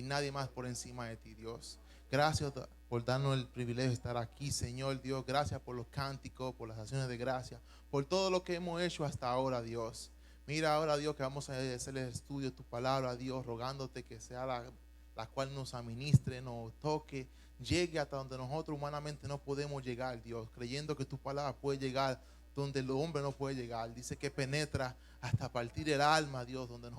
y nadie más por encima de ti, Dios. Gracias por darnos el privilegio de estar aquí, Señor Dios. Gracias por los cánticos, por las acciones de gracia, por todo lo que hemos hecho hasta ahora, Dios. Mira ahora, Dios, que vamos a hacer el estudio de tu palabra, Dios, rogándote que sea la cual nos administre, nos toque, llegue hasta donde nosotros humanamente no podemos llegar, Dios, creyendo que tu palabra puede llegar donde el hombre no puede llegar. Dice que penetra hasta partir el alma, Dios, donde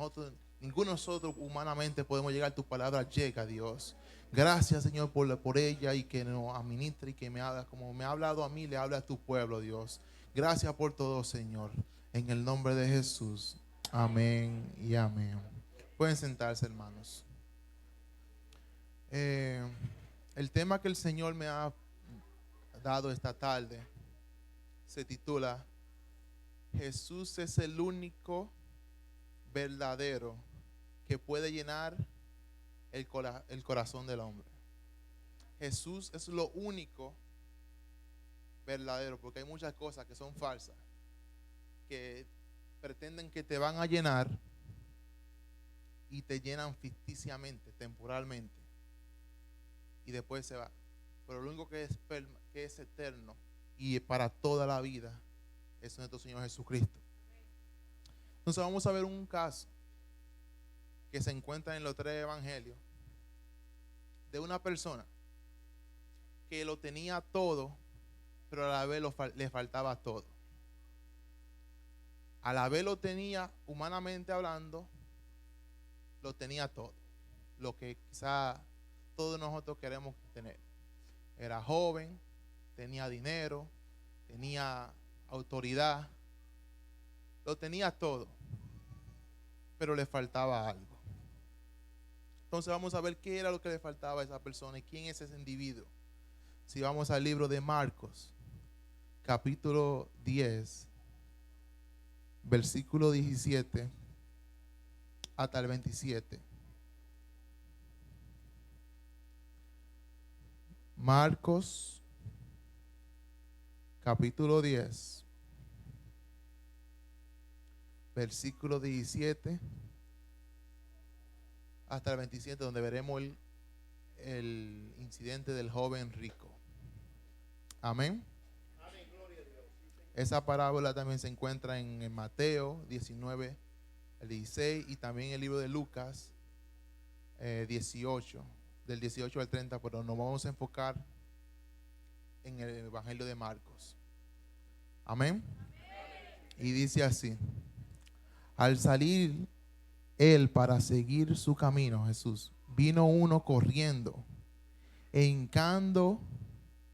ninguno de nosotros humanamente podemos llegar. Tu palabra llega, Dios. Gracias, Señor, por ella, y que nos administre y que me haga, como me ha hablado a mí, le habla a tu pueblo, Dios. Gracias por todo, Señor. En el nombre de Jesús. Amén y amén. Pueden sentarse, hermanos. Eh, el tema que el Señor me ha dado esta tarde se titula: Jesús es el único verdadero que puede llenar el corazón del hombre. Jesús es lo único verdadero, porque hay muchas cosas que son falsas, que pretenden que te van a llenar y te llenan ficticiamente, temporalmente, y después se va. Pero lo único que es eterno y para toda la vida es nuestro Señor Jesucristo. Entonces vamos a ver un caso que se encuentra en los 3 evangelios de una persona que lo tenía todo, pero a la vez le faltaba todo. A la vez lo tenía, humanamente hablando, lo tenía todo, lo que quizá todos nosotros queremos tener. Era joven, tenía dinero, tenía autoridad, lo tenía todo, pero le faltaba algo. Entonces vamos a ver qué era lo que le faltaba a esa persona y quién es ese individuo. Si vamos al libro de Marcos, capítulo 10, versículo 17 hasta el 27. Marcos, capítulo 10, versículo 17 hasta el 27, donde veremos el incidente del joven rico. Amén. Esa parábola también se encuentra en Mateo 19, el 16, y también en el libro de Lucas 18, del 18 al 30, pero nos vamos a enfocar en el Evangelio de Marcos. Amén. Y dice así: al salir él para seguir su camino, Jesús, vino uno corriendo e hincando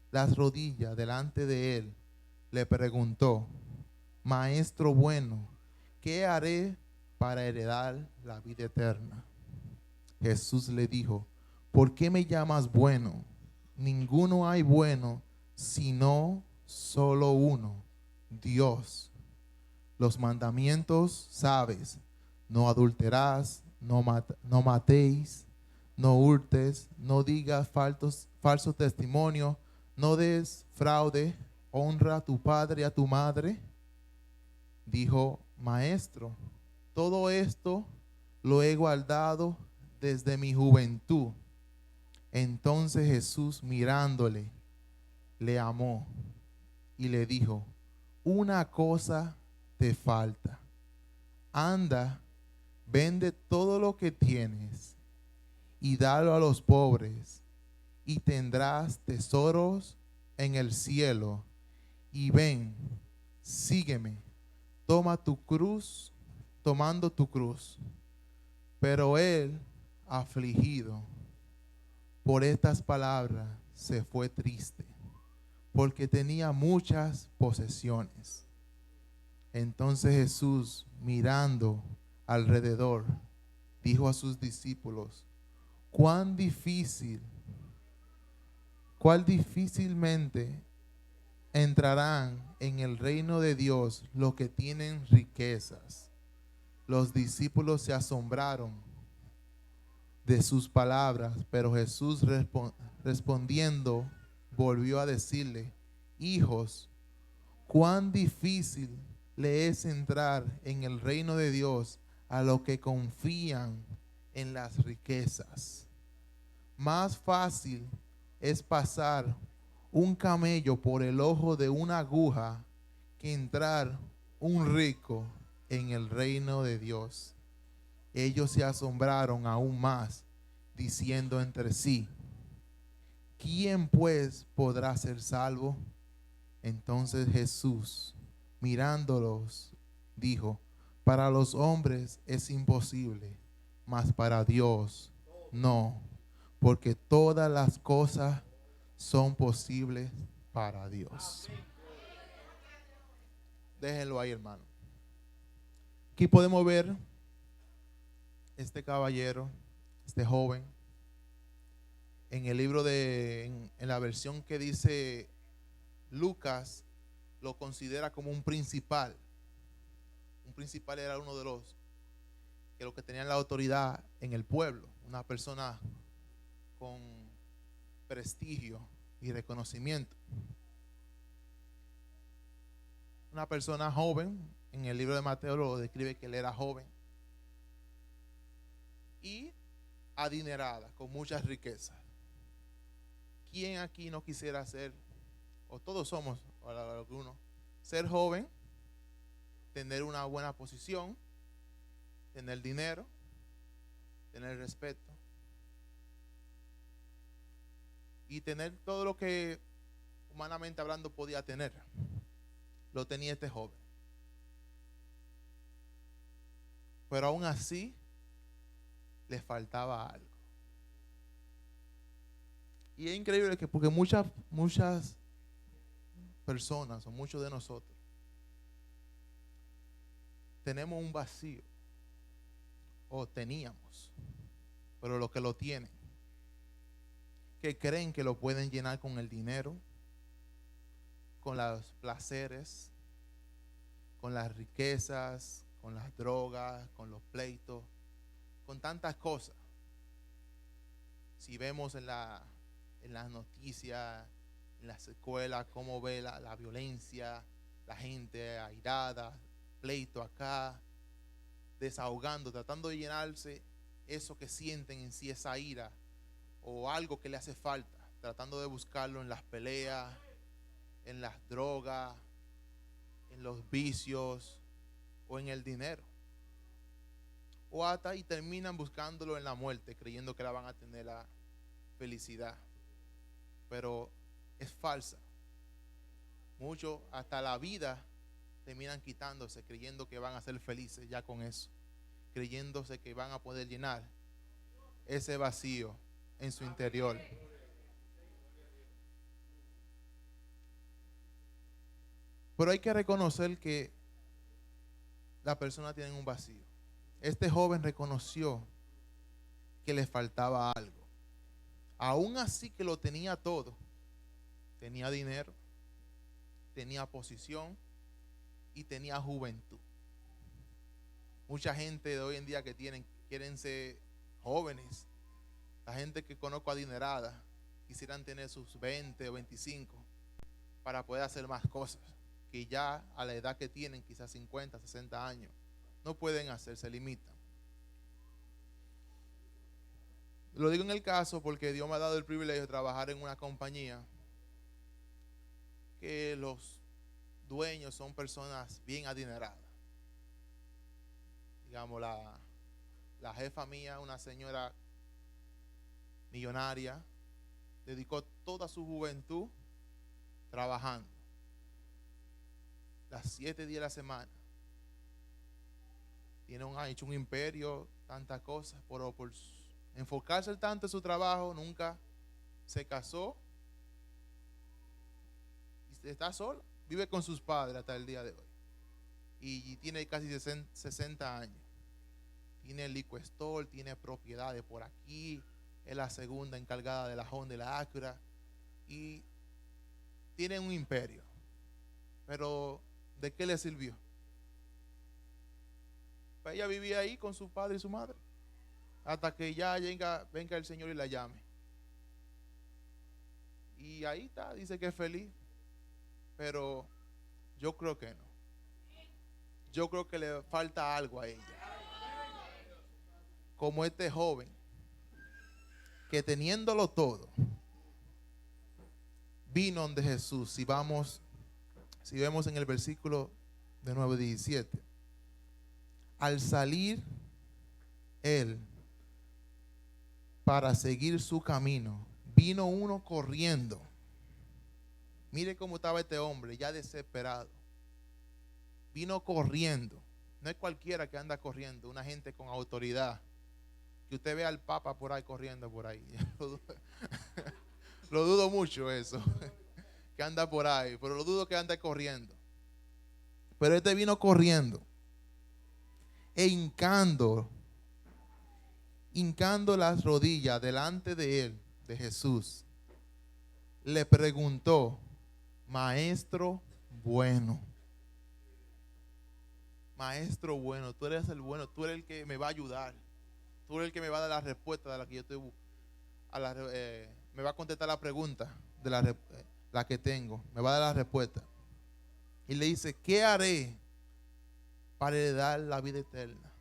las rodillas delante de él, le preguntó: Maestro bueno, ¿qué haré para heredar la vida eterna? Jesús le dijo: ¿por qué me llamas bueno? Ninguno hay bueno, sino solo uno, Dios. Los mandamientos sabes: no adulterarás, no matéis, no hurtes, no digas falso testimonio, no des fraude, honra a tu padre y a tu madre. Dijo: Maestro, todo esto lo he guardado desde mi juventud. Entonces Jesús, mirándole, le amó y le dijo: una cosa te falta. Anda, vende todo lo que tienes y dalo a los pobres, y tendrás tesoros en el cielo. Y ven, sígueme. Tomando tu cruz. Pero él, afligido por estas palabras, se fue triste, porque tenía muchas posesiones. Entonces Jesús, mirando alrededor, dijo a sus discípulos: cuán difícilmente entrarán en el reino de Dios los que tienen riquezas. Los discípulos se asombraron de sus palabras, pero Jesús respondiendo volvió a decirle: hijos, cuán difícil le es entrar en el reino de Dios a los que confían en las riquezas. Más fácil es pasar un camello por el ojo de una aguja que entrar un rico en el reino de Dios. Ellos se asombraron aún más, diciendo entre sí: ¿quién pues podrá ser salvo? Entonces Jesús, mirándolos, dijo: para los hombres es imposible, mas para Dios no, porque todas las cosas son posibles para Dios. Déjenlo ahí, hermano. Aquí podemos ver este caballero, este joven, en el libro en la versión que dice Lucas, lo considera como un principal. Un principal era uno de los que tenían la autoridad en el pueblo, una persona con prestigio y reconocimiento. Una persona joven, en el libro de Mateo lo describe que él era joven y adinerada, con muchas riquezas. ¿Quién aquí no quisiera ser, o todos somos, o algunos, ser joven, tener una buena posición, tener dinero, tener respeto y tener todo lo que humanamente hablando podía tener? Lo tenía este joven. Pero aún así le faltaba algo. Y es increíble que porque muchas personas o muchos de nosotros tenemos un vacío, o teníamos, pero los que lo tienen, que creen que lo pueden llenar con el dinero, con los placeres, con las riquezas, con las drogas, con los pleitos, con tantas cosas. Si vemos en las noticias, en las escuelas, cómo ve la violencia, la gente airada, pleito acá, desahogando, tratando de llenarse eso que sienten en sí, esa ira o algo que le hace falta, tratando de buscarlo en las peleas, en las drogas, en los vicios o en el dinero. O hasta y terminan buscándolo en la muerte, creyendo que la van a tener la felicidad. Pero es falsa. Muchos hasta la vida terminan quitándose, creyendo que van a ser felices ya con eso, creyéndose que van a poder llenar ese vacío en su interior. Pero hay que reconocer que la persona tiene un vacío. Este joven reconoció que le faltaba algo. Aún así que lo tenía todo. Tenía dinero, tenía posición y tenía juventud. Mucha gente de hoy en día que quieren ser jóvenes. La gente que conozco adinerada quisieran tener sus 20 o 25 para poder hacer más cosas que ya a la edad que tienen, quizás 50, 60 años, no pueden hacer, se limitan. Lo digo en el caso porque Dios me ha dado el privilegio de trabajar en una compañía que los dueños son personas bien adineradas. Digamos, la jefa mía, una señora millonaria, dedicó toda su juventud trabajando las 7 días de la semana. Ha hecho un imperio, tantas cosas, pero por enfocarse tanto en su trabajo, nunca se casó y está sola. Vive con sus padres hasta el día de hoy. Y tiene casi 60 años. Tiene el liquor store, tiene propiedades por aquí. Es la segunda encargada de la Honda y la Acura. Y tiene un imperio. Pero, ¿de qué le sirvió? Pues ella vivía ahí con su padre y su madre. Hasta que ya venga el Señor y la llame. Y ahí está, dice que es feliz. Pero yo creo que no. Yo creo que le falta algo a ella. Como este joven que teniéndolo todo, vino donde Jesús. Si vemos en el versículo de 9:17, al salir él para seguir su camino, vino uno corriendo. Mire cómo estaba este hombre, ya desesperado. Vino corriendo. No es cualquiera que anda corriendo, una gente con autoridad. Que usted vea al Papa por ahí corriendo por ahí. Lo dudo mucho eso, que anda por ahí, pero lo dudo que ande corriendo. Pero este vino corriendo e hincando las rodillas delante de él, de Jesús, le preguntó: Maestro bueno, Maestro bueno, tú eres el bueno, tú eres el que me va a ayudar, tú eres el que me va a dar la respuesta de la que yo estoy me va a contestar la pregunta de la que tengo, me va a dar la respuesta. Y le dice: ¿qué haré para heredar la vida eterna?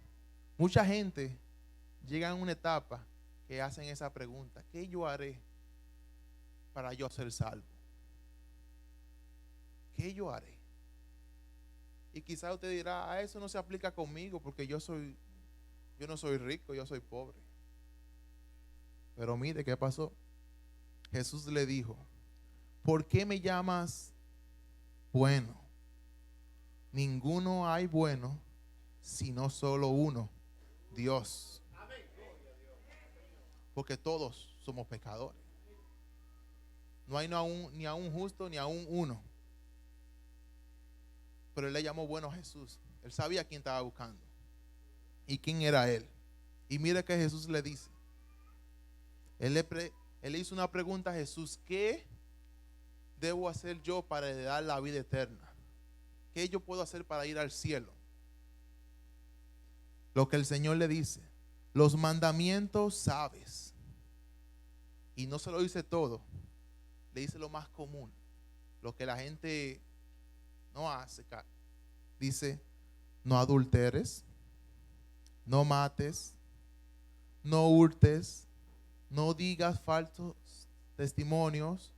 Mucha gente llega en una etapa que hacen esa pregunta: ¿qué yo haré para yo ser salvo? ¿Qué yo haré? Y quizás usted dirá: a eso no se aplica conmigo porque yo no soy rico, yo soy pobre. Pero mire qué pasó. Jesús le dijo: ¿por qué me llamas bueno? Ninguno hay bueno, sino solo uno, Dios. Porque todos somos pecadores. No hay ni a un justo ni a un uno. Pero él le llamó bueno a Jesús. Él sabía quién estaba buscando y quién era él. Y mire que Jesús le dice. Él le hizo una pregunta a Jesús: ¿qué debo hacer yo para heredar la vida eterna? ¿Qué yo puedo hacer para ir al cielo? Lo que el Señor le dice: los mandamientos sabes. Y no se lo dice todo, le dice lo más común, lo que la gente no hace. Dice: no adulteres, no mates, no hurtes, no digas falsos testimonios,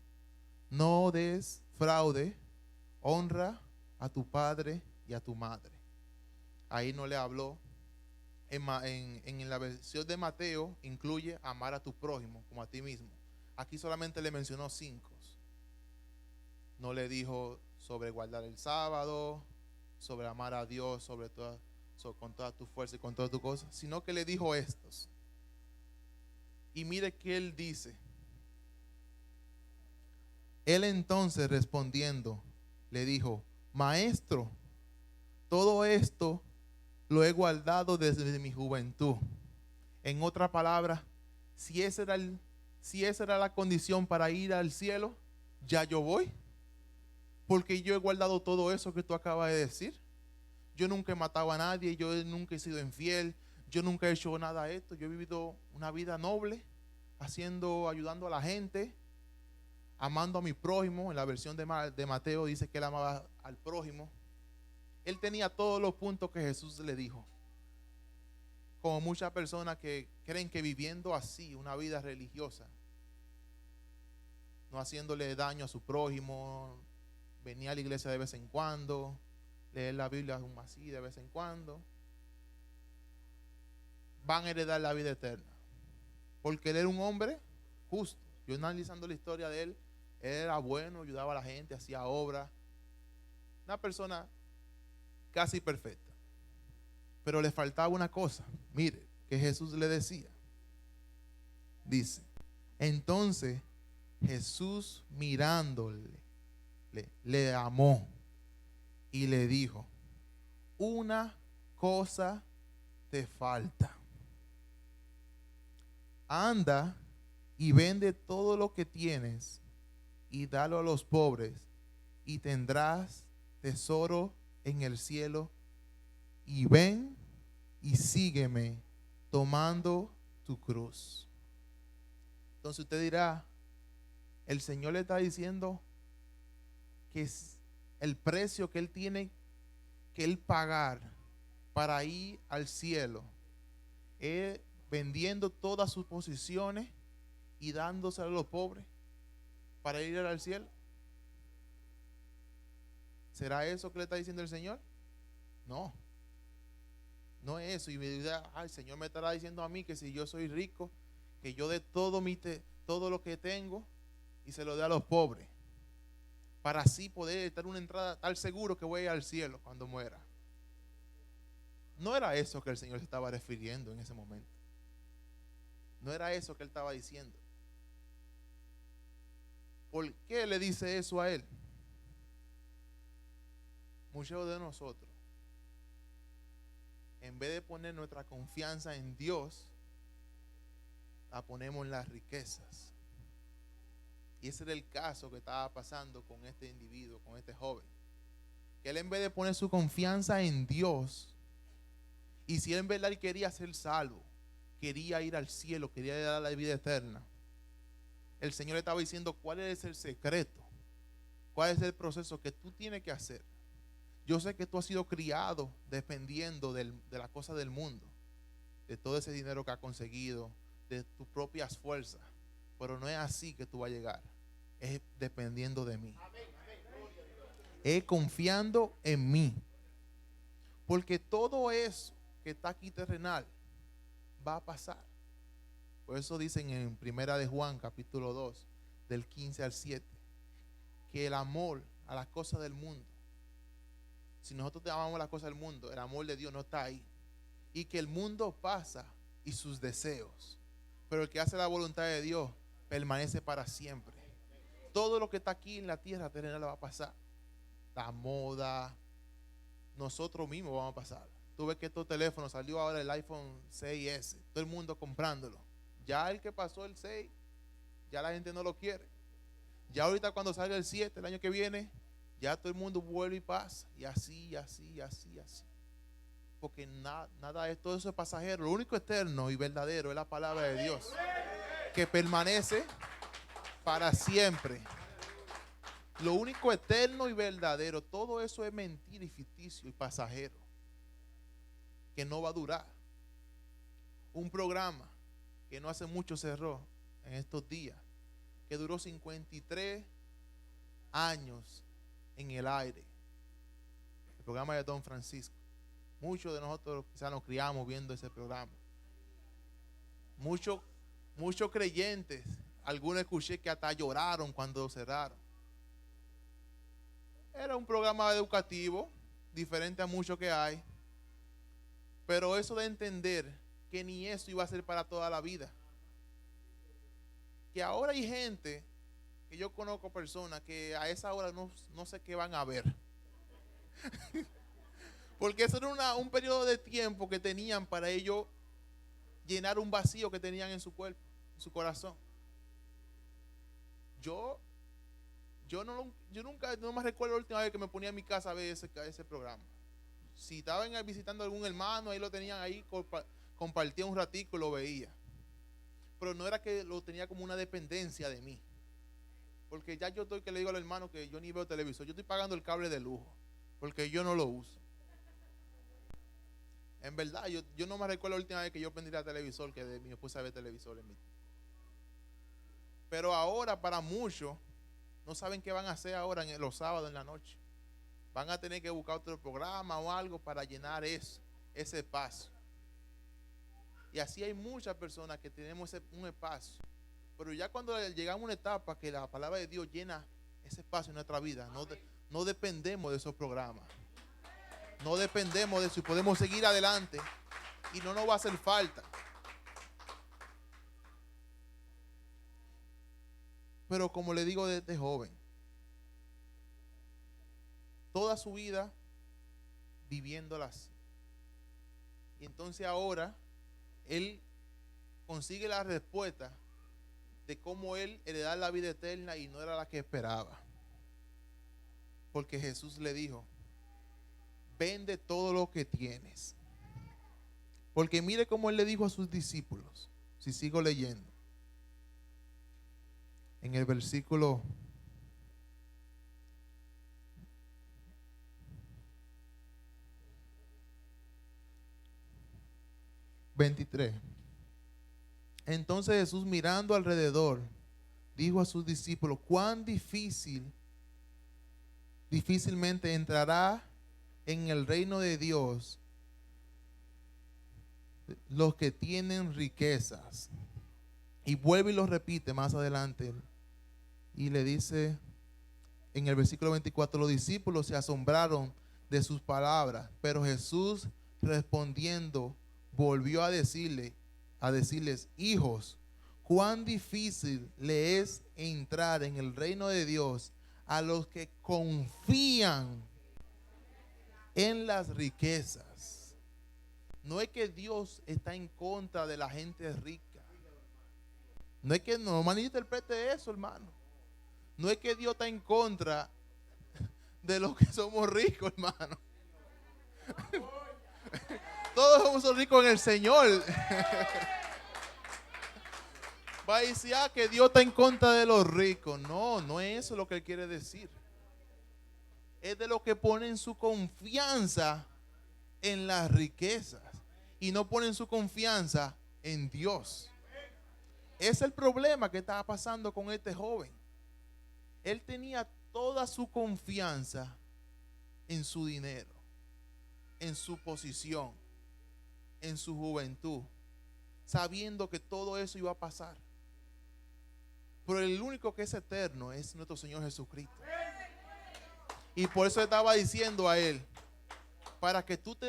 no des fraude, honra a tu padre y a tu madre. Ahí no le habló. En la versión de Mateo incluye amar a tu prójimo como a ti mismo. Aquí solamente le mencionó 5. No le dijo sobre guardar el sábado, sobre amar a Dios con toda tu fuerza y con toda tu cosa, sino que le dijo estos. Y mire que él dice: él entonces respondiendo le dijo: Maestro, todo esto lo he guardado desde mi juventud. En otra palabra, si esa era la condición para ir al cielo, ya yo voy. Porque yo he guardado todo eso que tú acabas de decir. Yo nunca he matado a nadie, yo nunca he sido infiel, yo nunca he hecho nada de esto. Yo he vivido una vida noble, ayudando a la gente, amando a mi prójimo. En la versión de Mateo dice que él amaba al prójimo. Él tenía todos los puntos que Jesús le dijo. Como muchas personas que creen que viviendo así, una vida religiosa, no haciéndole daño a su prójimo, venir a la iglesia de vez en cuando, leer la Biblia así de vez en cuando, van a heredar la vida eterna. Porque él era un hombre justo. Yo analizando la historia de él era bueno, ayudaba a la gente, hacía obras. Una persona casi perfecta. Pero le faltaba una cosa. Mire, que Jesús le decía. Dice: entonces Jesús mirándole, le amó y le dijo: una cosa te falta. Anda y vende todo lo que tienes y dalo a los pobres, y tendrás tesoro en el cielo. Y ven y sígueme tomando tu cruz. Entonces usted dirá: el Señor le está diciendo que es el precio que él tiene que él pagar para ir al cielo es vendiendo todas sus posiciones y dándose a los pobres para ir al cielo. ¿Será eso que le está diciendo el Señor? No, no es eso. Y me dice, el Señor me estará diciendo a mí que si yo soy rico, que yo dé todo lo que tengo y se lo dé a los pobres, para así poder estar una entrada tal seguro que voy a ir al cielo cuando muera. No era eso que el Señor se estaba refiriendo en ese momento. No era eso que él estaba diciendo. ¿Por qué le dice eso a él? Muchos de nosotros, en vez de poner nuestra confianza en Dios, la ponemos en las riquezas. Y ese era el caso que estaba pasando con este individuo, con este joven. Que él, en vez de poner su confianza en Dios, y si él en verdad quería ser salvo, quería ir al cielo, quería ir a la vida eterna, el Señor le estaba diciendo cuál es el secreto, cuál es el proceso que tú tienes que hacer. Yo sé que tú has sido criado dependiendo de la cosa del mundo, de todo ese dinero que has conseguido, de tus propias fuerzas, pero no es así que tú vas a llegar. Es dependiendo de mí. Es confiando en mí. Porque todo eso que está aquí terrenal va a pasar. Por eso dicen en Primera de Juan, capítulo 2, del 15 al 7, que el amor a las cosas del mundo, si nosotros te amamos las cosas del mundo, el amor de Dios no está ahí. Y que el mundo pasa y sus deseos, pero el que hace la voluntad de Dios permanece para siempre. Todo lo que está aquí en la tierra terrenal va a pasar. La moda, nosotros mismos vamos a pasar. Tú ves que estos teléfonos, salió ahora el iPhone 6S, todo el mundo comprándolo. Ya el que pasó el 6, ya la gente no lo quiere. Ya ahorita cuando salga el 7 el año que viene, ya todo el mundo vuelve y pasa. Y así. Porque nada de todo eso es pasajero. Lo único eterno y verdadero es la palabra de Dios, que permanece para siempre. Lo único eterno y verdadero, todo eso es mentira y ficticio y pasajero, que no va a durar. Un programa que no hace mucho cerró en estos días, que duró 53 años en el aire, el programa de Don Francisco. Muchos de nosotros quizás nos criamos viendo ese programa. Muchos creyentes, algunos escuché que hasta lloraron cuando cerraron. Era un programa educativo, diferente a muchos que hay, pero eso de entender que ni eso iba a ser para toda la vida. Que ahora hay gente, que yo conozco personas que a esa hora no sé qué van a ver. Porque eso era un periodo de tiempo que tenían para ellos llenar un vacío que tenían en su cuerpo, en su corazón. Yo nunca, no me recuerdo la última vez que me ponía en mi casa a ver ese programa. Si estaban visitando a algún hermano, ahí lo tenían ahí, compartía un ratico y lo veía. Pero no era que lo tenía como una dependencia de mí. Porque ya yo estoy que le digo al hermano que yo ni veo televisor. Yo estoy pagando el cable de lujo, porque yo no lo uso. En verdad, yo no me recuerdo la última vez que yo prendí el televisor, que de mi esposa ve televisor en mí. Pero ahora para muchos no saben qué van a hacer ahora en los sábados en la noche. Van a tener que buscar otro programa o algo para llenar ese espacio. Y así hay muchas personas que tenemos un espacio. Pero ya cuando llegamos a una etapa que la palabra de Dios llena ese espacio en nuestra vida, no dependemos de esos programas. No dependemos de eso y podemos seguir adelante y no nos va a hacer falta. Pero como le digo desde joven, toda su vida viviéndolas. Y entonces ahora él consigue la respuesta de cómo él heredar la vida eterna y no era la que esperaba. Porque Jesús le dijo: vende todo lo que tienes. Porque mire cómo él le dijo a sus discípulos. Si sigo leyendo, en el versículo 23, Entonces Jesús, mirando alrededor, dijo a sus discípulos: cuán difícilmente entrará en el reino de Dios los que tienen riquezas. Y vuelve y lo repite más adelante. Y le dice en el versículo 24: los discípulos se asombraron de sus palabras, pero Jesús respondiendo volvió a decirles: hijos, cuán difícil le es entrar en el reino de Dios a los que confían en las riquezas. No es que Dios está en contra de la gente rica. No es que no malinterprete eso, hermano. No es que Dios está en contra de los que somos ricos, hermano. Todos somos ricos en el Señor. Va a decir que Dios está en contra de los ricos. No, no es eso lo que Él quiere decir. Es de los que ponen su confianza en las riquezas y no ponen su confianza en Dios. Es el problema que estaba pasando con este joven. Él tenía toda su confianza en su dinero, en su posición, en su juventud, sabiendo que todo eso iba a pasar. Pero el único que es eterno es nuestro Señor Jesucristo. Y por eso estaba diciendo a él: para que tú te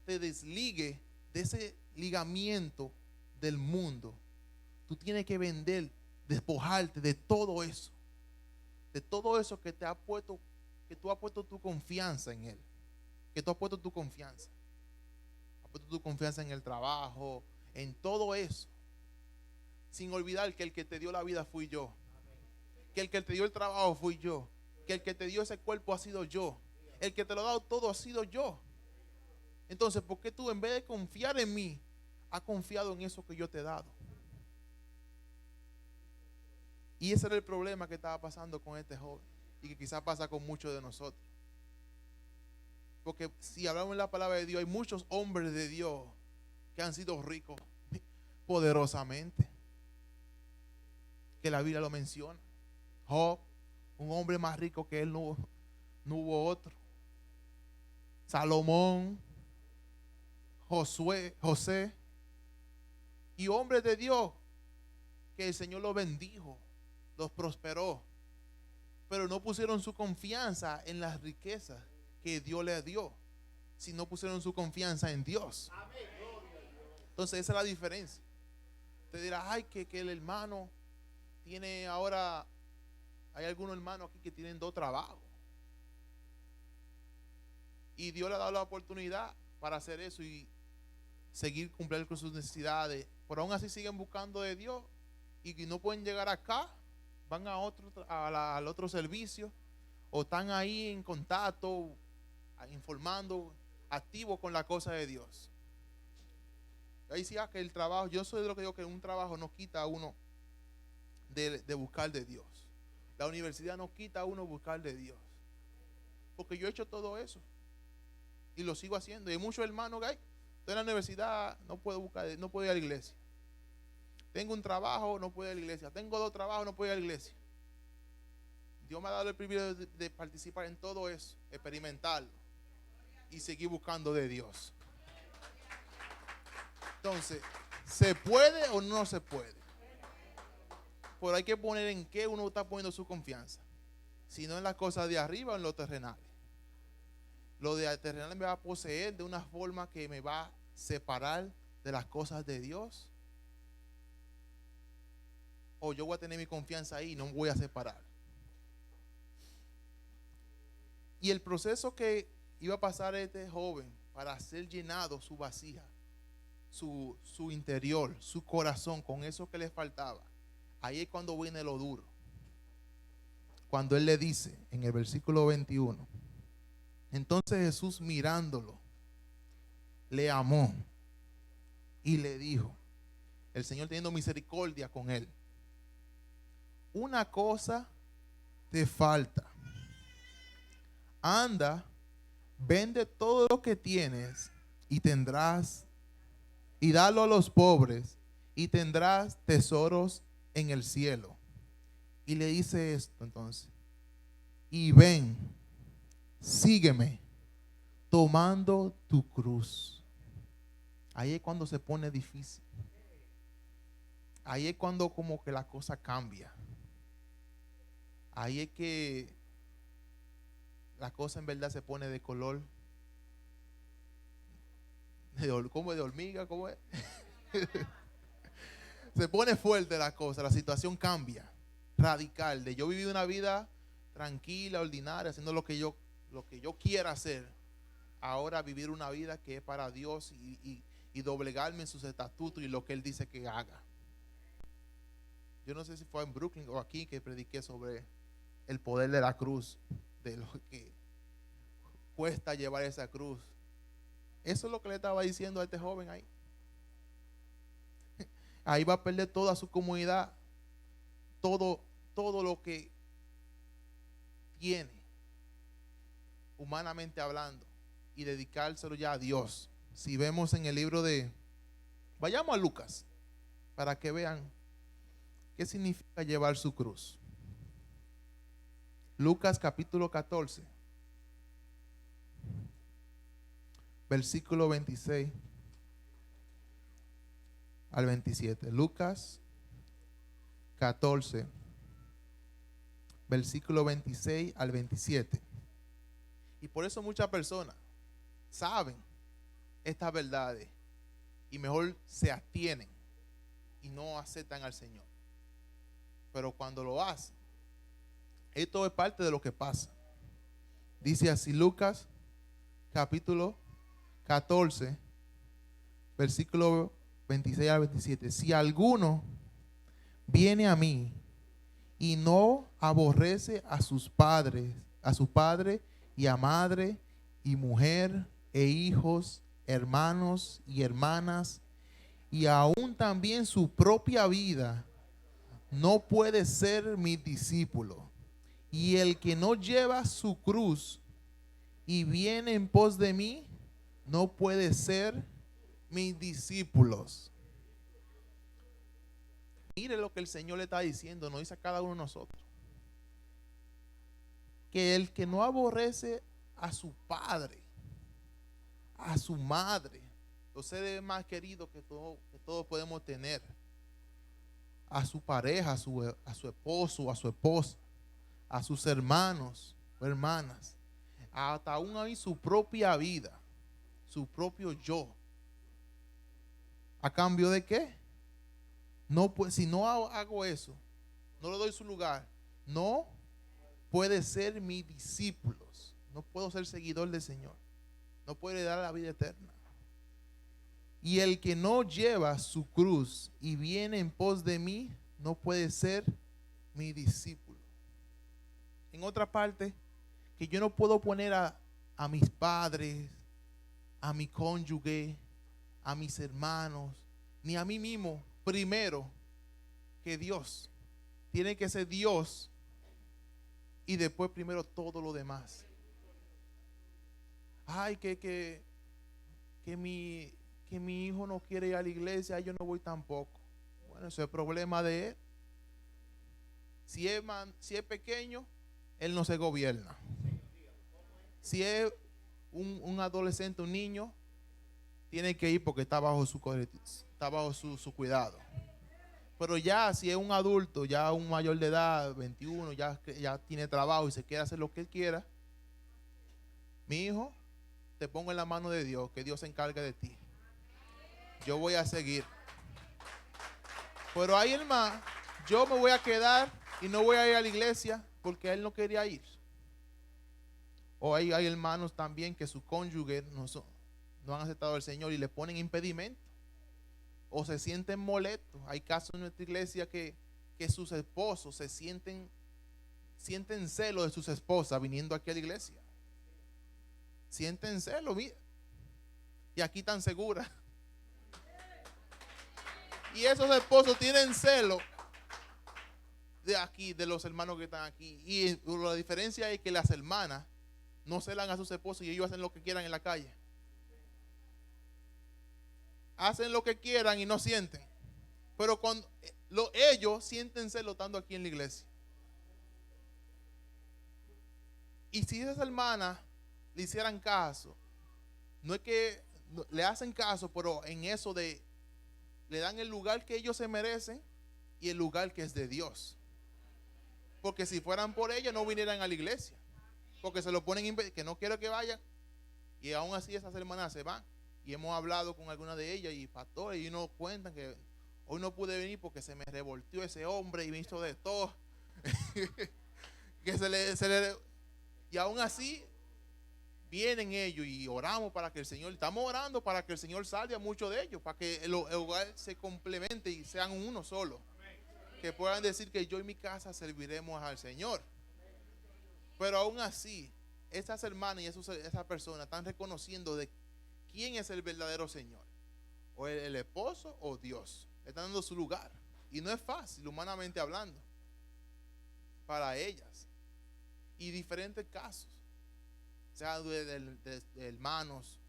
desligues de ese ligamiento del mundo, tú tienes que vender, despojarte de todo eso. De todo eso que te ha puesto, que tú has puesto tu confianza en Él. Que tú has puesto tu confianza. Has puesto tu confianza en el trabajo, en todo eso. Sin olvidar que el que te dio la vida fui yo. Que el que te dio el trabajo fui yo. Que el que te dio ese cuerpo ha sido yo. El que te lo ha dado todo ha sido yo. Entonces, ¿por qué tú en vez de confiar en mí, has confiado en eso que yo te he dado? Y ese era el problema que estaba pasando con este joven y que quizás pasa con muchos de nosotros. Porque si hablamos en la palabra de Dios, hay muchos hombres de Dios que han sido ricos poderosamente, que la Biblia lo menciona. Job, un hombre más rico que él no hubo otro. Salomón, José y hombres de Dios que el Señor los bendijo, los prosperó, pero no pusieron su confianza en las riquezas que Dios les dio, sino pusieron su confianza en Dios. Entonces esa es la diferencia. Te dirá: ay, que el hermano tiene ahora, hay algunos hermanos aquí que tienen 2 trabajos y Dios le ha dado la oportunidad para hacer eso y seguir cumpliendo con sus necesidades, pero aún así siguen buscando de Dios y no pueden llegar acá, van al otro servicio, o están ahí en contacto, informando, activos con la cosa de Dios. Ahí decía que el trabajo, yo soy de lo que digo que un trabajo no quita a uno de buscar de Dios. La universidad no quita a uno buscar de Dios, porque yo he hecho todo eso y lo sigo haciendo. Y hay muchos hermanos que hay: estoy en la universidad, no puedo ir a la iglesia. Tengo un trabajo, no puedo ir a la iglesia. Tengo 2 trabajos, no puedo ir a la iglesia. Dios me ha dado el privilegio de participar en todo eso, experimentarlo y seguir buscando de Dios. Entonces, ¿se puede o no se puede? Pero hay que poner en qué uno está poniendo su confianza. Si no en las cosas de arriba o en lo terrenales. Lo de terrenal me va a poseer de una forma que me va a separar de las cosas de Dios. O yo voy a tener mi confianza ahí y no me voy a separar. Y el proceso que iba a pasar este joven para ser llenado su vasija, su interior, su corazón con eso que le faltaba, ahí es cuando viene lo duro. Cuando él le dice en el versículo 21: entonces Jesús, mirándolo, le amó y le dijo, el Señor teniendo misericordia con él: una cosa te falta. Anda, vende todo lo que tienes y tendrás, y dalo a los pobres, y tendrás tesoros en el cielo. Y le dice esto entonces: y ven, sígueme, tomando tu cruz. Ahí es cuando se pone difícil. Ahí es cuando como que la cosa cambia. Ahí es que la cosa en verdad se pone de color. ¿Cómo es? De hormiga, ¿cómo es? Se pone fuerte la cosa, la situación cambia. Radical. De yo vivir una vida tranquila, ordinaria, haciendo lo que yo quiera hacer. Ahora vivir una vida que es para Dios y doblegarme en sus estatutos y lo que Él dice que haga. Yo no sé si fue en Brooklyn o aquí que prediqué sobre el poder de la cruz, de lo que cuesta llevar esa cruz. Eso es lo que le estaba diciendo a este joven ahí. Ahí va a perder toda su comunidad, todo lo que tiene, humanamente hablando, y dedicárselo ya a Dios. Si vemos en el libro vayamos a Lucas, para que vean qué significa llevar su cruz. Lucas capítulo 14, versículo 26 al 27. Lucas 14, versículo 26 al 27. Y por eso muchas personas saben estas verdades y mejor se abstienen y no aceptan al Señor. Pero cuando lo hacen, esto es parte de lo que pasa. Dice así Lucas capítulo 14, versículo 26 al 27. Si alguno viene a mí y no aborrece a sus padres, a su padre y a madre y mujer e hijos, hermanos y hermanas, y aún también su propia vida, no puede ser mi discípulo. Y el que no lleva su cruz y viene en pos de mí, no puede ser mis discípulos. Mire lo que el Señor le está diciendo, nos dice a cada uno de nosotros. Que el que no aborrece a su padre, a su madre, los seres más queridos que todos podemos tener, a su pareja, a su esposo, a su esposa, a sus hermanos o hermanas, hasta aún ahí su propia vida, su propio yo. ¿A cambio de qué? No, pues, si no hago eso, no le doy su lugar, no puede ser mis discípulos. No puedo ser seguidor del Señor. No puede dar la vida eterna. Y el que no lleva su cruz y viene en pos de mí, no puede ser mi discípulo. En otra parte, que yo no puedo poner a mis padres, a mi cónyuge, a mis hermanos, ni a mí mismo primero que Dios. Tiene que ser Dios y después primero todo lo demás. Ay, que mi hijo no quiere ir a la iglesia, yo no voy tampoco. Bueno, eso es problema de él. Si es pequeño, él no se gobierna. Si es un adolescente, un niño, tiene que ir porque está bajo su cuidado. Pero ya si es un adulto, ya un mayor de edad, 21, ya tiene trabajo y se quiere hacer lo que él quiera, mi hijo, te pongo en la mano de Dios, que Dios se encargue de ti. Yo voy a seguir. Pero ahí hermano, yo me voy a quedar y no voy a ir a la iglesia porque él no quería ir. O hay hermanos también que su cónyuge no han aceptado al Señor y le ponen impedimento. O se sienten molestos. Hay casos en nuestra iglesia que sus esposos se sienten celo de sus esposas viniendo aquí a la iglesia. Sienten celo, mira. Y aquí están seguras. Y esos esposos tienen celo de aquí, de los hermanos que están aquí. Y la diferencia es que las hermanas no celan a sus esposos y ellos hacen lo que quieran en la calle. Hacen lo que quieran y no sienten. Pero cuando ellos siéntense lotando aquí en la iglesia. Y si esas hermanas le hicieran caso, no es que le hacen caso, pero en eso de le dan el lugar que ellos se merecen y el lugar que es de Dios. Porque si fueran por ella no vinieran a la iglesia, porque se lo ponen que no quiero que vayan, y aún así esas hermanas se van. Y hemos hablado con algunas de ellas y pastores, y nos cuentan que hoy no pude venir porque se me revoltió ese hombre y me hizo de todo. Que y aún así vienen ellos y oramos para que el Señor, estamos orando para que el Señor salve a muchos de ellos, para que el hogar se complemente y sean uno solo. Que puedan decir que yo y mi casa serviremos al Señor. Pero aún así, esas hermanas y esas personas están reconociendo de quién es el verdadero Señor. O el esposo o Dios. Están dando su lugar. Y no es fácil, humanamente hablando, para ellas. Y diferentes casos. O sea, de hermanos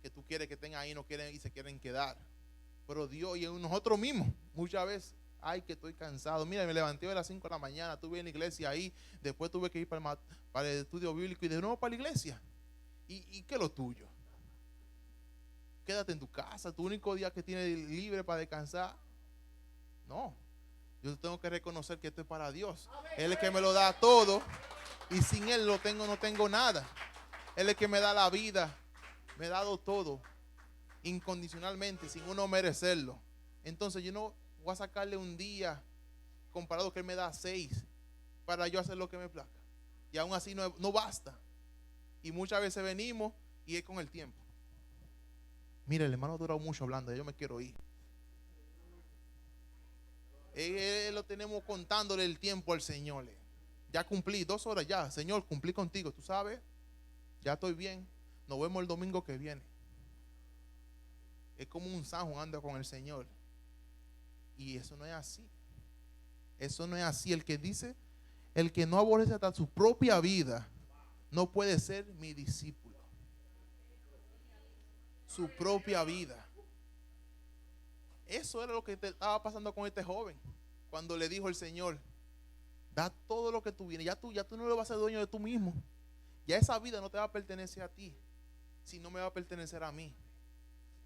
que tú quieres que estén ahí, no quieren y se quieren quedar. Pero Dios y nosotros mismos, muchas veces, ay, que estoy cansado. Mira, me levanté a las 5 de la mañana, estuve en la iglesia ahí, después tuve que ir para el estudio bíblico y de nuevo para la iglesia. ¿Y qué es lo tuyo? Quédate en tu casa, tu único día que tienes libre para descansar. No, yo tengo que reconocer que esto es para Dios. Él es el que me lo da todo y sin Él no tengo nada. Él es el que me da la vida, me ha dado todo incondicionalmente, sin uno merecerlo. Entonces yo no voy a sacarle un día comparado que Él me da 6 para yo hacer lo que me plazca. Y aún así no basta. Y muchas veces venimos y es con el tiempo. Mira, el hermano ha durado mucho hablando, yo me quiero ir. Lo tenemos contándole el tiempo al Señor. Ya cumplí 2 horas ya. Señor, cumplí contigo, tú sabes. Ya estoy bien. Nos vemos el domingo que viene. Es como un San Juan anda con el Señor. Y eso no es así. Eso no es así. El que dice, el que no aborrece hasta su propia vida, no puede ser mi discípulo. Su propia vida. Eso era lo que estaba pasando con este joven. Cuando le dijo el Señor, da todo lo que tú vienes. Ya tú no le vas a ser dueño de tú mismo. Ya esa vida no te va a pertenecer a ti, sino me va a pertenecer a mí.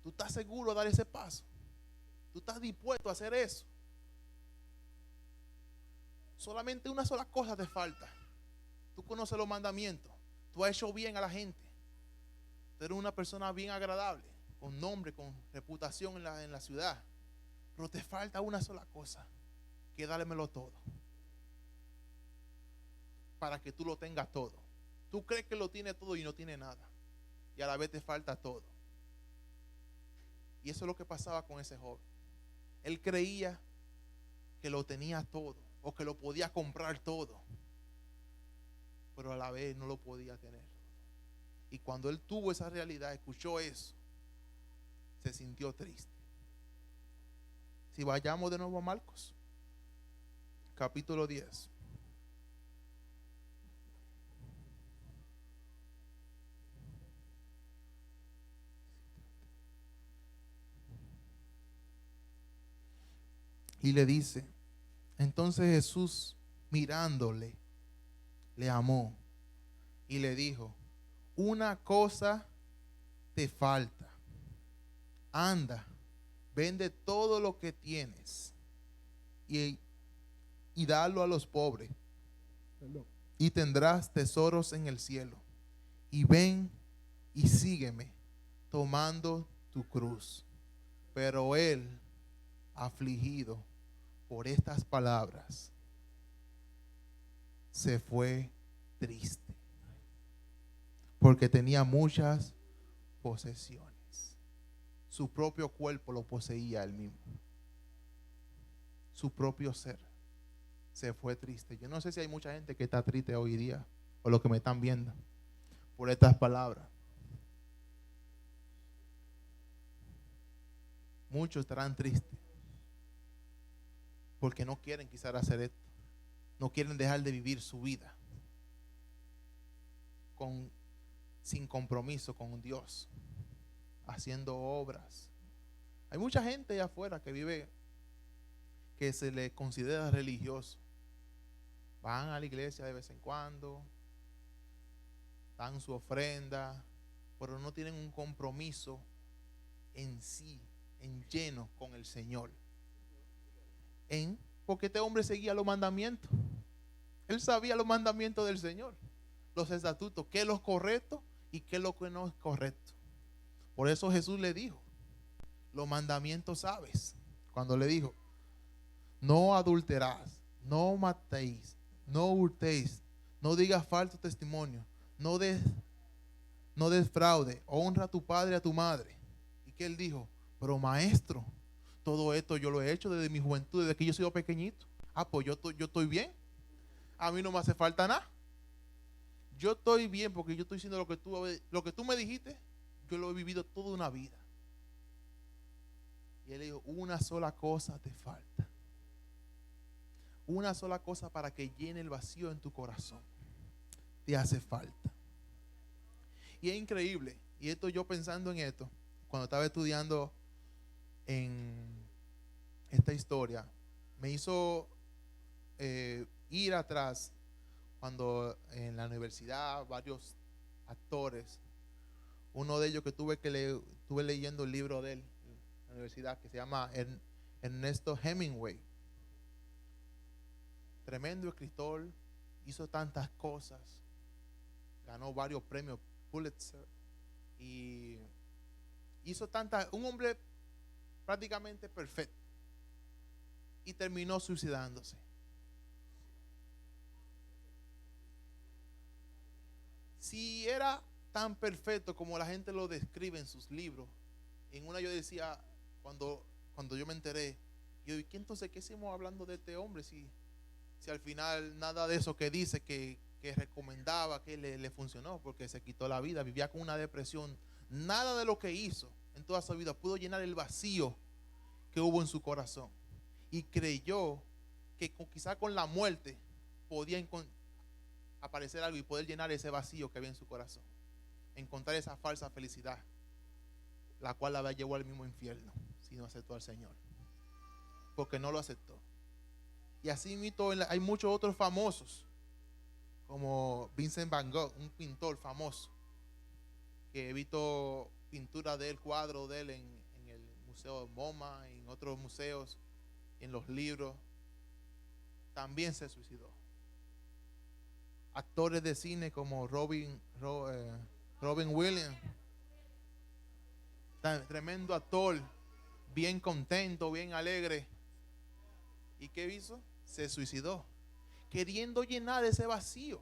¿Tú estás seguro de dar ese paso? ¿Tú estás dispuesto a hacer eso? Solamente una sola cosa te falta. Tú conoces los mandamientos. Tú has hecho bien a la gente. Tú eres una persona bien agradable, con nombre, con reputación en la ciudad. Pero te falta una sola cosa, que dármelo todo. Para que tú lo tengas todo. Tú crees que lo tiene todo y no tiene nada. Y a la vez te falta todo. Y eso es lo que pasaba con ese joven. Él creía que lo tenía todo o que lo podía comprar todo, pero a la vez no lo podía tener. Y cuando él tuvo esa realidad, escuchó eso, se sintió triste. Si vayamos de nuevo a Marcos, capítulo 10. Y le dice, entonces Jesús mirándole, le amó y le dijo, una cosa te falta. Anda, vende todo lo que tienes y dalo a los pobres. Y tendrás tesoros en el cielo. Y ven y sígueme tomando tu cruz. Pero él, afligido por estas palabras, se fue triste, porque tenía muchas posesiones. Su propio cuerpo lo poseía él mismo. Su propio ser se fue triste. Yo no sé si hay mucha gente que está triste hoy día, o los que me están viendo, por estas palabras. Muchos estarán tristes porque no quieren quizás hacer esto. No quieren dejar de vivir su vida sin compromiso con Dios, haciendo obras. Hay mucha gente allá afuera que vive que se les considera religioso. Van a la iglesia de vez en cuando, dan su ofrenda, pero no tienen un compromiso en sí, en lleno con el Señor. Porque este hombre seguía los mandamientos. Él sabía los mandamientos del Señor, los estatutos, qué es lo correcto y qué es lo que no es correcto. Por eso Jesús le dijo, los mandamientos sabes. Cuando le dijo, no adulterás, no matéis, no hurtéis, no digas falso testimonio, no des fraude, honra a tu padre y a tu madre. Y que él dijo, pero maestro, todo esto yo lo he hecho desde mi juventud, desde que yo soy pequeñito. Pues yo estoy bien. A mí no me hace falta nada. Yo estoy bien porque yo estoy diciendo lo que tú me dijiste, yo lo he vivido toda una vida. Y él le dijo, una sola cosa te falta. Una sola cosa para que llene el vacío en tu corazón. Te hace falta. Y es increíble. Y esto yo pensando en esto, cuando estaba estudiando en esta historia, me hizo ir atrás cuando en la universidad varios actores, uno de ellos que estuve leyendo el libro de él en la universidad, que se llama Ernesto Hemingway, tremendo escritor, hizo tantas cosas, ganó varios premios Pulitzer y hizo un hombre prácticamente perfecto, y terminó suicidándose. Si era tan perfecto como la gente lo describe en sus libros, en una yo decía, cuando yo me enteré, ¿y qué entonces qué hicimos hablando de este hombre? Si al final nada de eso que dice que recomendaba, que le funcionó, porque se quitó la vida, vivía con una depresión. Nada de lo que hizo en toda su vida pudo llenar el vacío que hubo en su corazón. Y creyó que quizá con la muerte podía aparecer algo y poder llenar ese vacío que había en su corazón. Encontrar esa falsa felicidad, la cual la llevó al mismo infierno si no aceptó al Señor. Porque no lo aceptó. Y así mismo hay muchos otros famosos, como Vincent Van Gogh, un pintor famoso, que he visto pintura de él, cuadros de él en el Museo MoMA, en otros museos, en los libros. También se suicidó. Actores de cine como Robin Williams, tremendo actor, bien contento, bien alegre. ¿Y qué hizo? Se suicidó, queriendo llenar ese vacío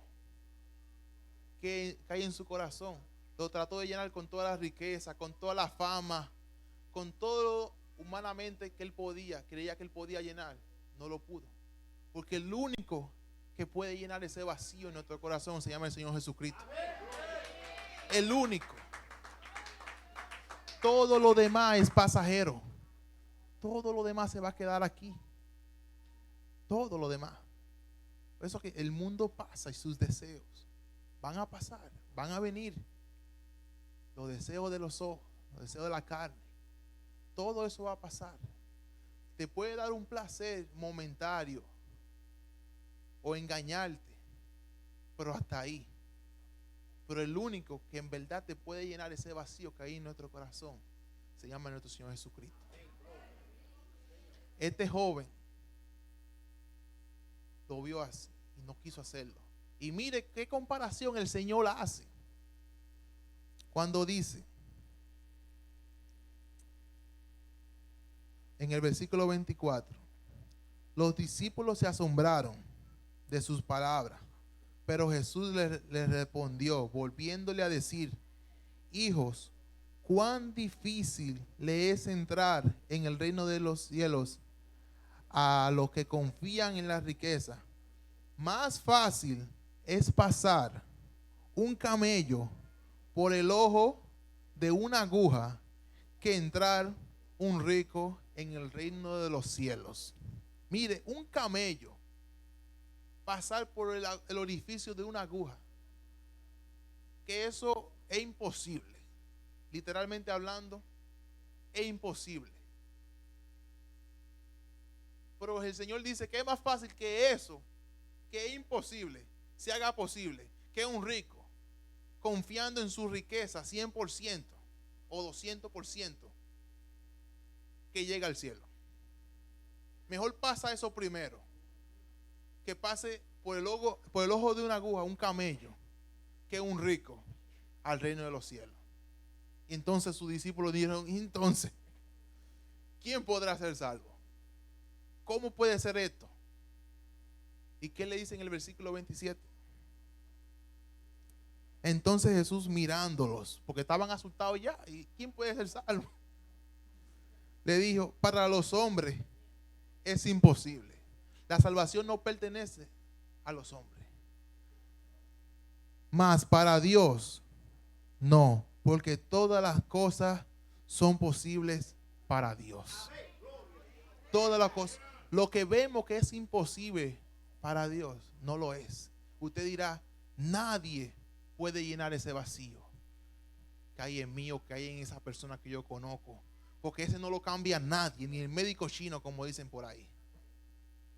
que hay en su corazón. Lo trató de llenar con toda la riqueza, con toda la fama, con todo humanamente que él podía, creía que él podía llenar. No lo pudo, porque el único que puede llenar ese vacío en nuestro corazón se llama el Señor Jesucristo. El único. Todo lo demás es pasajero. Todo lo demás se va a quedar aquí. Todo lo demás. Por eso que el mundo pasa y sus deseos van a pasar, van a venir. Los deseos de los ojos, los deseos de la carne, todo eso va a pasar. Te puede dar un placer momentario o engañarte, pero hasta ahí. Pero el único que en verdad te puede llenar ese vacío que hay en nuestro corazón se llama nuestro Señor Jesucristo. Este joven lo vio así y no quiso hacerlo. Y mire qué comparación el Señor hace cuando dice en el versículo 24: los discípulos se asombraron de sus palabras, pero Jesús les respondió, volviéndole a decir: hijos, cuán difícil le es entrar en el reino de los cielos a los que confían en la riqueza. Más fácil es pasar un camello por el ojo de una aguja que entrar un rico en el reino de los cielos. Mire, un camello pasar por el orificio de una aguja, que eso es imposible. Literalmente hablando, es imposible. Pero el Señor dice que es más fácil que eso, que es imposible, se haga posible, que un rico, confiando en su riqueza 100% o 200%, que llegue al cielo. Mejor pasa eso primero, que pase por el ojo de una aguja un camello, que un rico al reino de los cielos. Y entonces sus discípulos dijeron, entonces, ¿quién podrá ser salvo? ¿Cómo puede ser esto? ¿Y qué le dice en el versículo 27? Entonces Jesús mirándolos, porque estaban asustados ya, ¿y quién puede ser salvo? Le dijo, para los hombres es imposible. La salvación no pertenece a los hombres. Mas para Dios no, porque todas las cosas son posibles para Dios. Todas las cosas. Lo que vemos que es imposible para Dios, no lo es. Usted dirá, nadie puede llenar ese vacío que hay en mí o que hay en esa persona que yo conozco, porque ese no lo cambia nadie, ni el médico chino, como dicen por ahí.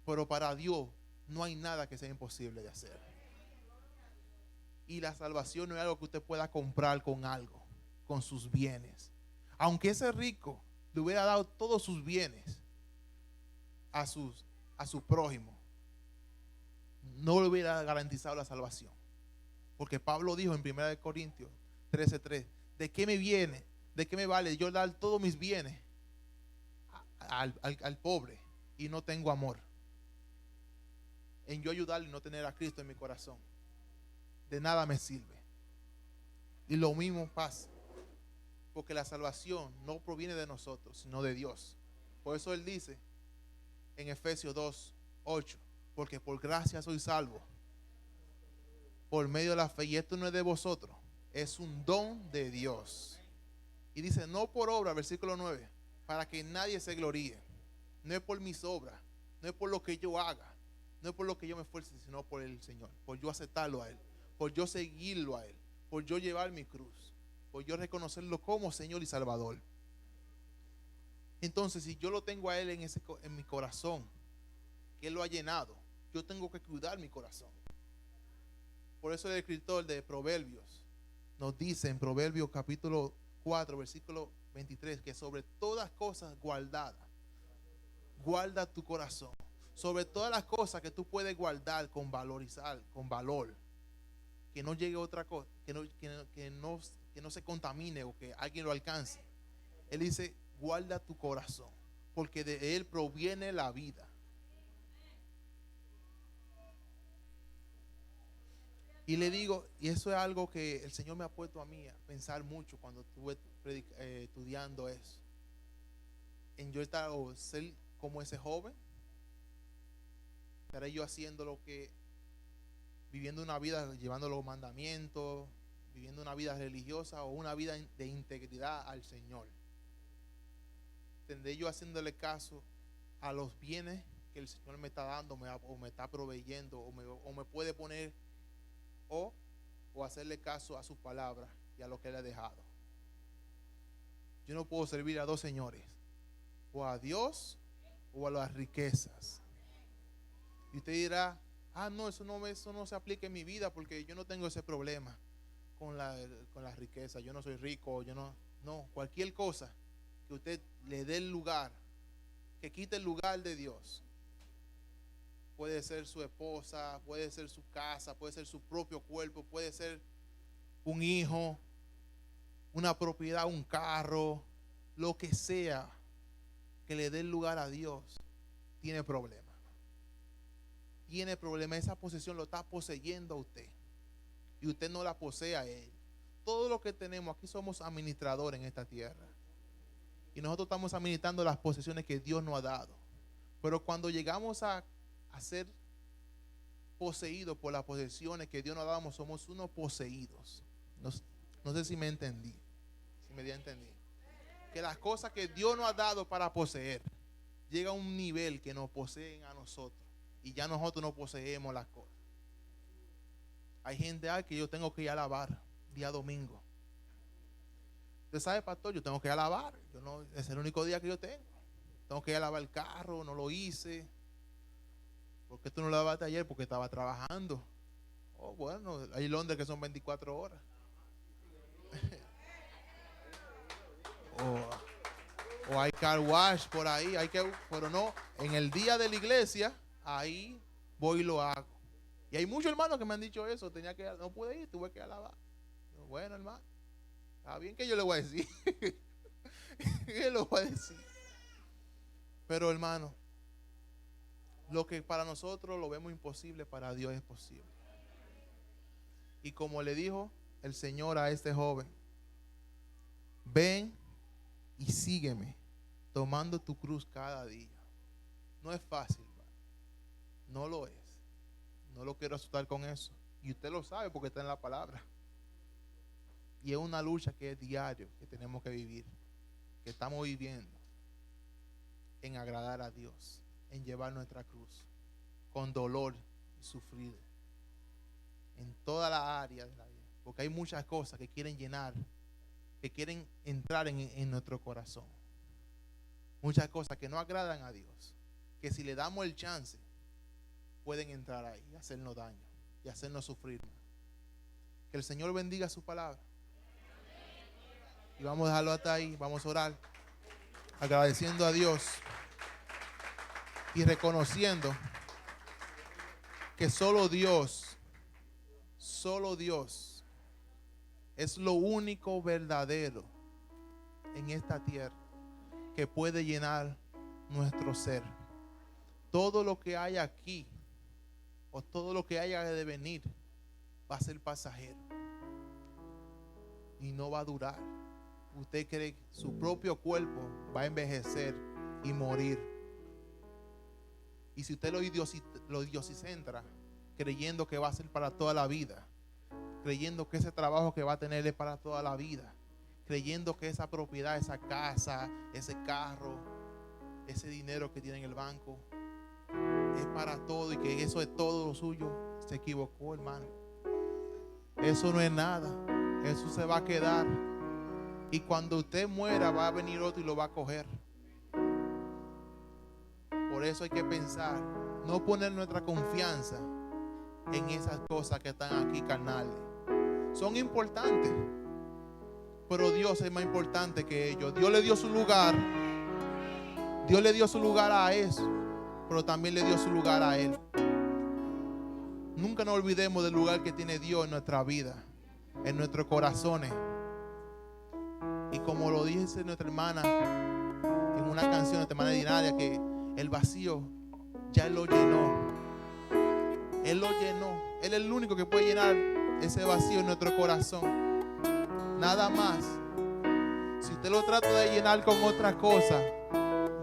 Pero para Dios no hay nada que sea imposible de hacer. Y la salvación no es algo que usted pueda comprar con algo, con sus bienes. Aunque ese rico le hubiera dado todos sus bienes a su prójimo, no le hubiera garantizado la salvación. Porque Pablo dijo en 1 Corintios 13:3, ¿de qué me viene? ¿De qué me vale yo dar todos mis bienes al pobre y no tengo amor? En yo ayudarle y no tener a Cristo en mi corazón, de nada me sirve. Y lo mismo pasa, porque la salvación no proviene de nosotros, sino de Dios. Por eso él dice en Efesios 2:8, porque por gracia soy salvo por medio de la fe, y esto no es de vosotros, es un don de Dios. Y dice, no por obra, versículo 9, para que nadie se gloríe. No es por mis obras, no es por lo que yo haga, no es por lo que yo me esfuerce, sino por el Señor, por yo aceptarlo a Él, por yo seguirlo a Él, por yo llevar mi cruz, por yo reconocerlo como Señor y Salvador. Entonces, si yo lo tengo a Él en mi corazón, que Él lo ha llenado, yo tengo que cuidar mi corazón. Por eso el escritor de Proverbios nos dice en Proverbios capítulo 4, versículo 23, que sobre todas cosas guarda tu corazón. Sobre todas las cosas que tú puedes guardar con valorizar, con valor, que no llegue otra cosa, que no se contamine o que alguien lo alcance. Él dice, guarda tu corazón, porque de él proviene la vida. Y le digo, y eso es algo que el Señor me ha puesto a mí a pensar mucho cuando estuve estudiando eso. En yo estar o ser como ese joven, estaré yo haciendo lo que, viviendo una vida, llevando los mandamientos, viviendo una vida religiosa o una vida de integridad al Señor. Tendré yo haciéndole caso a los bienes que el Señor me está dando o me está proveyendo o me puede poner o hacerle caso a sus palabras y a lo que Él ha dejado. Yo no puedo servir a dos señores, o a Dios o a las riquezas. Y usted dirá, no, eso no se aplica en mi vida porque yo no tengo ese problema con la riqueza. Yo no soy rico, no, cualquier cosa que usted le dé el lugar, que quite el lugar de Dios. Puede ser su esposa, puede ser su casa, puede ser su propio cuerpo, puede ser un hijo, una propiedad, un carro, lo que sea que le dé el lugar a Dios, tiene problema. Tiene problema, esa posesión lo está poseyendo a usted y usted no la posee a Él. Todo lo que tenemos aquí somos administradores en esta tierra y nosotros estamos administrando las posesiones que Dios nos ha dado. Pero cuando llegamos a ser poseídos por las posesiones que Dios nos ha dado, somos unos poseídos. No sé si me entendí, si me di a entender. Que las cosas que Dios nos ha dado para poseer llega a un nivel que nos poseen a nosotros y ya nosotros no poseemos las cosas. Hay gente que yo tengo que ir a lavar día domingo. Usted sabe, pastor, yo tengo que ir a lavar. Es el único día que yo tengo tengo que ir a lavar el carro, no lo hice. ¿Por qué tú no lo lavaste ayer? Porque estaba trabajando. Oh, bueno, hay Londres que son 24 horas. O hay car wash por ahí, pero no, en el día de la iglesia, ahí voy y lo hago. Y hay muchos hermanos que me han dicho eso, no pude ir, tuve que ir a lavar. Bueno, hermano, está bien que yo le voy a decir. ¿Qué le voy a decir? Pero hermano, lo que para nosotros lo vemos imposible, para Dios es posible. Y como le dijo el Señor a este joven, ven y sígueme, tomando tu cruz cada día. No es fácil, no lo es. No lo quiero asustar con eso. Y usted lo sabe porque está en la palabra. Y es una lucha que es diario, que tenemos que vivir, que estamos viviendo, en agradar a Dios, en llevar nuestra cruz, con dolor y sufrir, en toda la área de la vida. Porque hay muchas cosas que quieren llenar, que quieren entrar en nuestro corazón. Muchas cosas que no agradan a Dios, que si le damos el chance, pueden entrar ahí y hacernos daño y hacernos sufrir más. Que el Señor bendiga su palabra. Y vamos a dejarlo hasta ahí. Vamos a orar, agradeciendo a Dios y reconociendo que solo Dios es lo único verdadero en esta tierra que puede llenar nuestro ser. Todo lo que hay aquí o todo lo que haya de venir va a ser pasajero y no va a durar. Usted cree que su propio cuerpo va a envejecer y morir. Y si usted lo idiosicentra, creyendo que va a ser para toda la vida, creyendo que ese trabajo que va a tener es para toda la vida, creyendo que esa propiedad, esa casa, ese carro, ese dinero que tiene en el banco es para todo y que eso es todo lo suyo, se equivocó, hermano. Eso no es nada, eso se va a quedar. Y cuando usted muera va a venir otro y lo va a coger. Por eso hay que pensar, no poner nuestra confianza en esas cosas que están aquí carnales. Son importantes, pero Dios es más importante que ellos. Dios le dio su lugar. Dios le dio su lugar a eso, pero también le dio su lugar a Él. Nunca nos olvidemos del lugar que tiene Dios en nuestra vida, en nuestros corazones. Y como lo dice nuestra hermana en una canción, nuestra hermana Dinaria, que el vacío ya Él lo llenó. Él lo llenó. Él es el único que puede llenar ese vacío en nuestro corazón. Nada más. Si usted lo trata de llenar con otra cosa,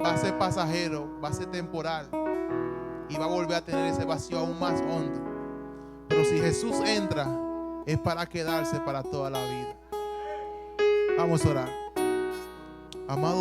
va a ser pasajero, va a ser temporal y va a volver a tener ese vacío aún más hondo. Pero si Jesús entra, es para quedarse para toda la vida. Vamos a orar. Amado